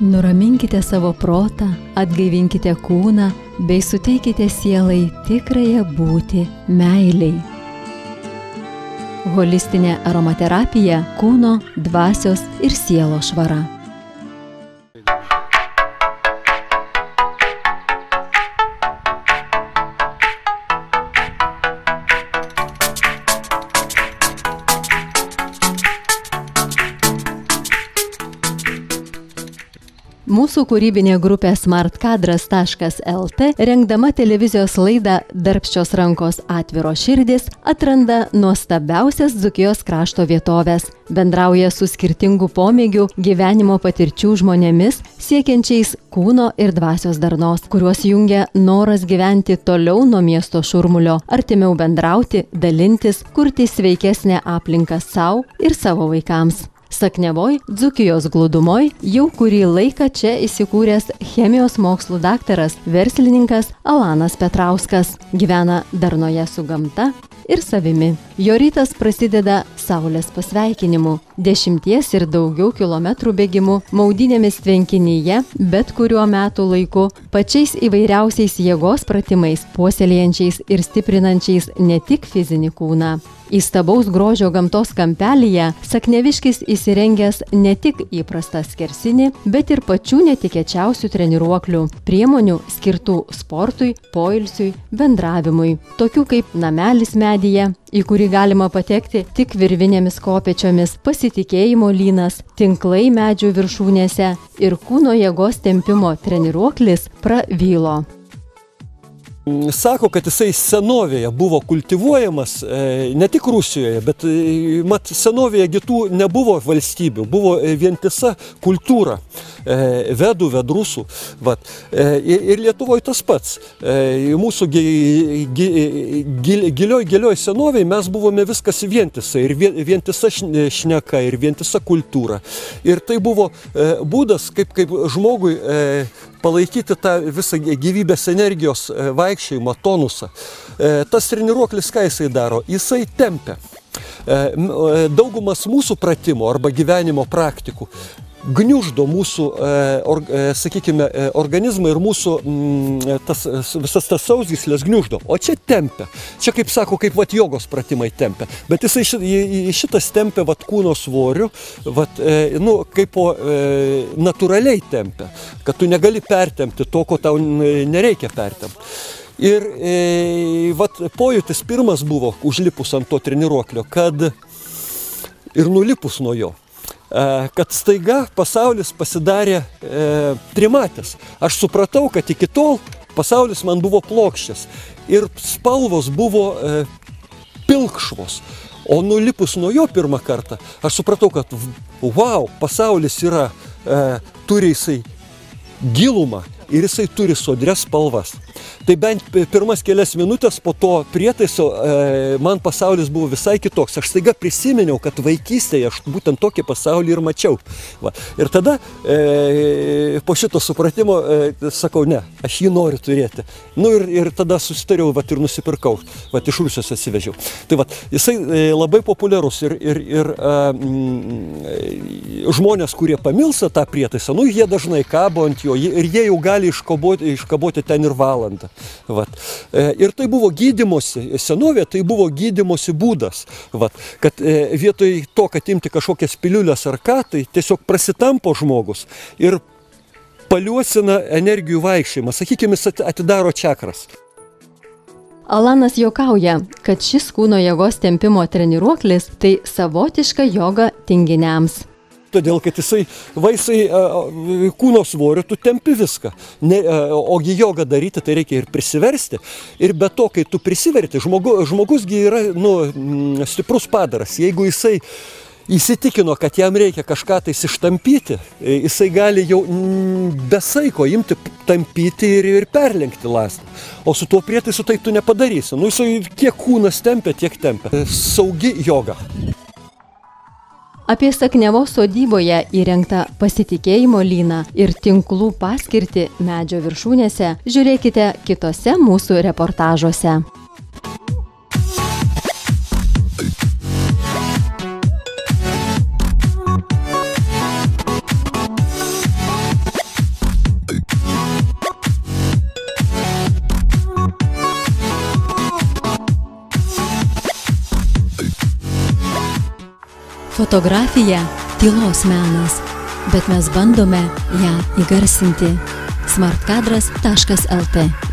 Nuraminkite savo protą, atgaivinkite kūną, bei suteikite sielai tikrąją būtį meiliai. Holistinė aromaterapija – kūno, dvasios ir sielos švara. Mūsų kūrybinė grupė smartkadras.lt, rengdama televizijos laidą Darbščios rankos atviros širdys, atranda nuostabiausias Dzūkijos krašto vietovės, bendrauja su skirtingų pomėgių, gyvenimo patirčių žmonėmis, siekiančiais kūno ir dvasios darnos, kuriuos jungia noras gyventi toliau nuo miesto šurmulio, artimiau bendrauti, dalintis, kurti sveikesnę aplinką sau ir savo vaikams. Saknevoj, Dzūkijos glūdumoj, jau kurį laiką čia įsikūręs chemijos mokslų daktaras, verslininkas Alanas Petrauskas. Gyvena darnoje su gamta ir savimi. Jo rytas prasideda saulės pasveikinimu, 10 ir daugiau kilometrų bėgimu, maudynėmis tvenkinyje, bet kuriuo metų laiku, pačiais įvairiausiais jėgos pratimais, puoselėjančiais ir stiprinančiais ne tik fizinį kūną. Įstabaus grožio gamtos kampelyje Sakneviškis įsirengęs ne tik įprastą skersinį, bet ir pačių netikėčiausių treniruoklių, priemonių skirtų sportui, poilsiui, bendravimui, tokių kaip namelis medyje, į kurį galima patekti tik virvinėmis kopėčiomis, pasitikėjimo lynas, tinklai medžių viršūnėse ir kūno jėgos tempimo treniruoklis pravylo. Sako, kad jisai senovėje buvo kultivuojamas, ne tik Rusijoje, bet mat senovėje kitų nebuvo valstybių, buvo vientisa kultūra, vedų, vedrusų. Ir Lietuvoje tas pats. Mūsų gilioj senovėje mes buvome viskas vientisa, ir vientisa šneka, ir vientisa kultūra. Ir tai buvo būdas, kaip žmogui palaikyti tą visą gyvybės energijos vaikščiojimą, tonusą. Tas treniruoklis, ką jisai daro? Jisai tempia. Daugumas mūsų pratimų arba gyvenimo praktikų gniuždo mūsų, sakykime, organizmą ir mūsų visas tas sausgyslės gniuždo. O čia tempia. Čia, kaip sako, kaip jogos pratimai tempia. Bet jisai šitas tempia kūno svoriu, kaip natūraliai tempia. Kad tu negali pertempti to, ko tau nereikia pertempti. Ir pojūtis pirmas buvo, užlipus ant to treniruoklio, kad ir nulipus nuo jo, kad staiga pasaulis pasidarė trimatės. Aš supratau, kad iki tol pasaulis man buvo plokščias ir spalvos buvo pilkšvos. O nulipus nuo jo pirmą kartą, aš supratau, kad wow, pasaulis yra, turi jisai gilumą ir jisai turi sodrias spalvas. Tai bent pirmas kelias minutės po to prietaiso man pasaulis buvo visai kitoks. Aš staiga prisiminiau, kad vaikystėje aš būtent tokį pasaulį ir mačiau. Ir tada po šito supratimo sakau, ne, aš jį noriu turėti. Ir tada susitariau ir nusipirkau, iš Rusijos atsivežiau. Tai jisai labai populiarus ir žmonės, kurie pamilsta tą prietaisą, jie dažnai kabo ant jo ir jie jau gali iškaboti ten ir valandą. Ir tai buvo gydymosi, senovė tai buvo gydymosi būdas, kad vietoj to, kad imti kažkokias piliulės ar ką, tai tiesiog prasitampo žmogus ir paliuosina energijų vaikščiojimą, sakykime, jis atidaro čakras. Alanas juokauja, kad šis kūno jėgos tempimo treniruoklis tai savotiška joga tinginiams. Todėl, kad jisai kūno svoriu, tu tempi viską. Ogi jogą daryti, tai reikia ir prisiversti. Ir be to, kai tu prisiverti, žmogusgi yra stiprus padaras. Jeigu jisai įsitikino, kad jam reikia kažką tai ištampyti, jisai gali jau be saiko imti, tampyti ir perlenkti ląstą. O su tuo prietaisu tai tu nepadarysi. Jisai kiek kūnas tempia, tiek tempia. Saugi joga. Apie Saknevos sodyboje įrengtą pasitikėjimo lyną ir tinklų paskirtį medžio viršūnėse žiūrėkite kitose mūsų reportažuose. Fotografija – tylos menas, bet mes bandome ją įgarsinti. smartkadras.lt